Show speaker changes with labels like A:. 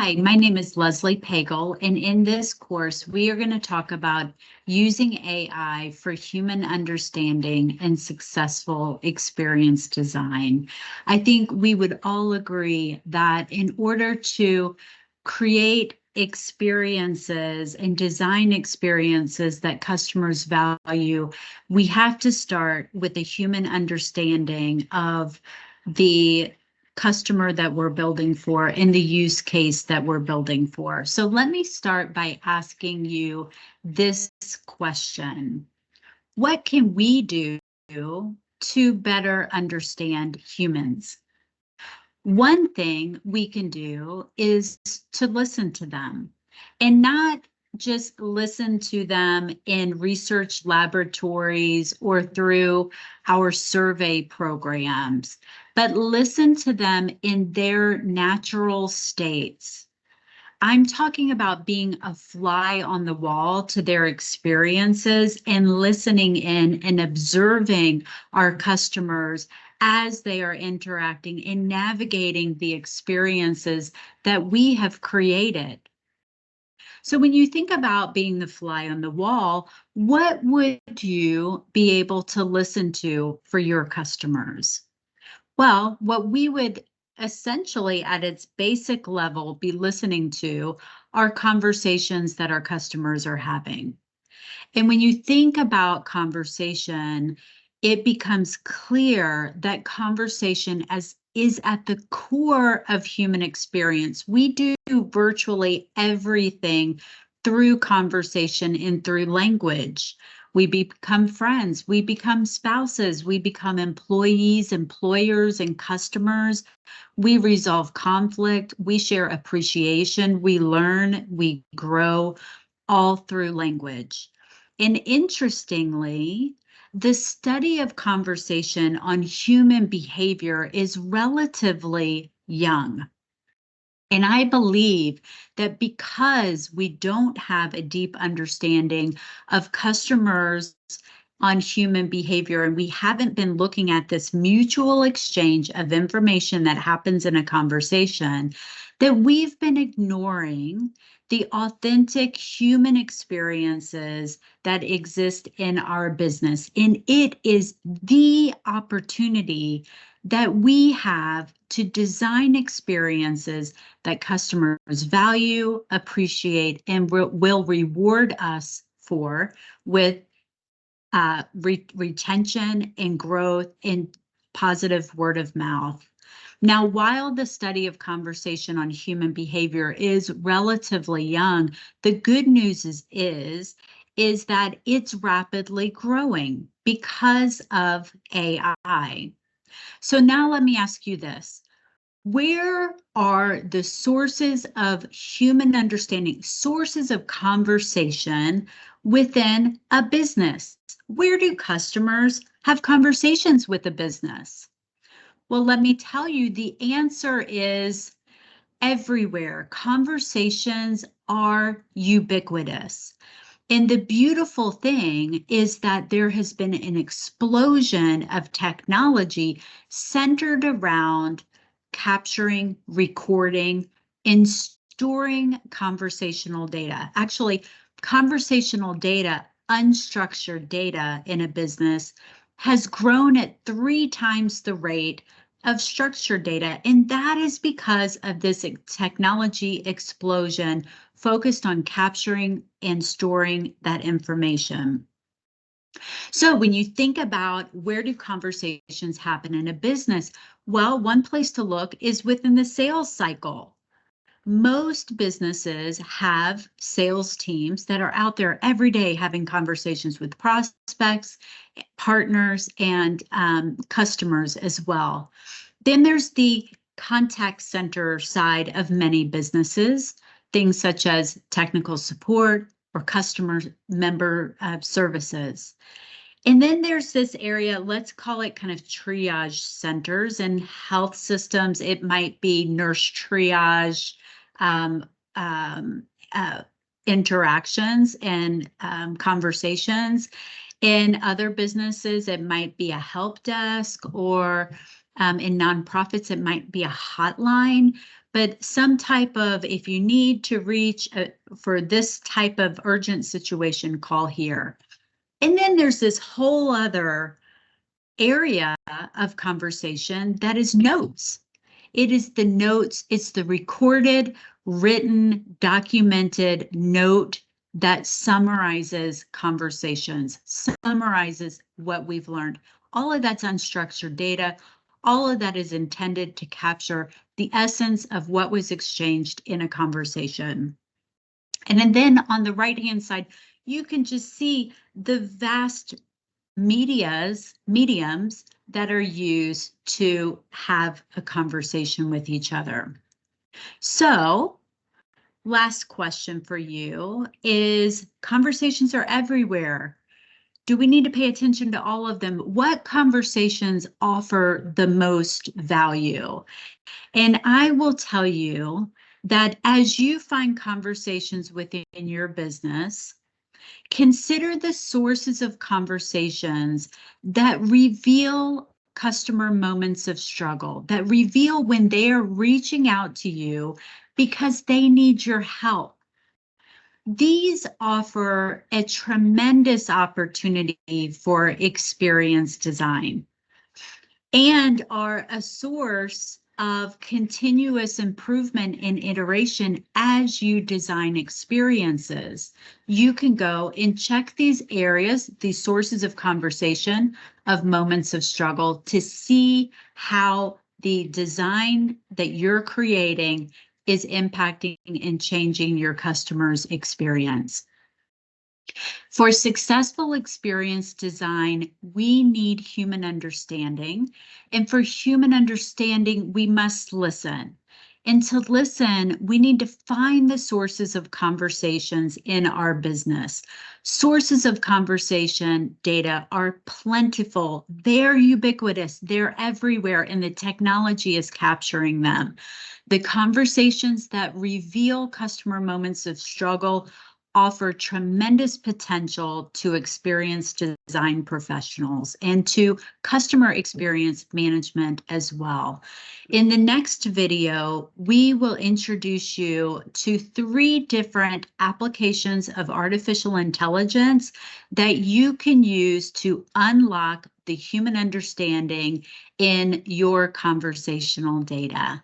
A: Hi, my name is Leslie Pagel, and in this course, we are going to talk about using AI for human understanding and successful experience design. I think we would all agree that in order to create experiences and design experiences that customers value, we have to start with a human understanding of the customer that we're building for and the use case that we're building for. So let me start by asking you this question. What can we do to better understand humans? One thing we can do is to listen to them and not just listen to them in research laboratories or through our survey programs, but listen to them in their natural states. I'm talking about being a fly on the wall to their experiences and listening in and observing our customers as they are interacting and navigating the experiences that we have created. So when you think about being the fly on the wall, what would you be able to listen to for your customers? Well, what we would essentially at its basic level be listening to are conversations that our customers are having. And when you think about conversation, it becomes clear that conversation is at the core of human experience. We do virtually everything through conversation and through language. We become friends, we become spouses, we become employees, employers, and customers. We resolve conflict, we share appreciation, we learn, we grow, all through language. And interestingly, the study of conversation on human behavior is relatively young. And I believe that because we don't have a deep understanding of customers on human behavior, and we haven't been looking at this mutual exchange of information that happens in a conversation, that we've been ignoring the authentic human experiences that exist in our business. And it is the opportunity that we have to design experiences that customers value, appreciate, and will reward us for with retention and growth and positive word of mouth. Now, while the study of conversation on human behavior is relatively young, the good news is that it's rapidly growing because of AI. So now let me ask you this. Where are the sources of human understanding, sources of conversation within a business? Where do customers have conversations with a business? Well, let me tell you, the answer is everywhere. Conversations are ubiquitous. And the beautiful thing is that there has been an explosion of technology centered around capturing, recording, and storing conversational data. Actually, conversational data, unstructured data in a business has grown at 3 times the rate of structured data. And that is because of this technology explosion focused on capturing and storing that information. So when you think about where do conversations happen in a business, well, one place to look is within the sales cycle. Most businesses have sales teams that are out there every day having conversations with prospects, partners, and customers as well. Then there's the contact center side of many businesses, things such as technical support or customer member services. And then there's this area, let's call it kind of triage centers and health systems. It might be nurse triage, interactions and conversations. In other businesses, it might be a help desk, or in nonprofits, it might be a hotline. but some type of, if you need to reach for this type of urgent situation, call here. And then there's this whole other area of conversation that is notes. It is the notes, it's the recorded, written, documented note that summarizes conversations, summarizes what we've learned. All of that's unstructured data. All of that is intended to capture the essence of what was exchanged in a conversation. And then on the right-hand side, you can just see the vast mediums that are used to have a conversation with each other. So, last question for you is, conversations are everywhere. Do we need to pay attention to all of them? What conversations offer the most value? And I will tell you that as you find conversations within your business, consider the sources of conversations that reveal customer moments of struggle, that reveal when they are reaching out to you because they need your help. These offer a tremendous opportunity for experience design and are a source of continuous improvement and iteration as you design experiences. You can go and check these areas, these sources of conversation, of moments of struggle, to see how the design that you're creating is impacting and changing your customer's experience. For successful experience design, we need human understanding. And for human understanding, we must listen. And to listen, we need to find the sources of conversations in our business. Sources of conversation data are plentiful. They're ubiquitous. They're everywhere, and the technology is capturing them. The conversations that reveal customer moments of struggle offer tremendous potential to experience design professionals and to customer experience management as well. In the next video, we will introduce you to 3 different applications of artificial intelligence that you can use to unlock the human understanding in your conversational data.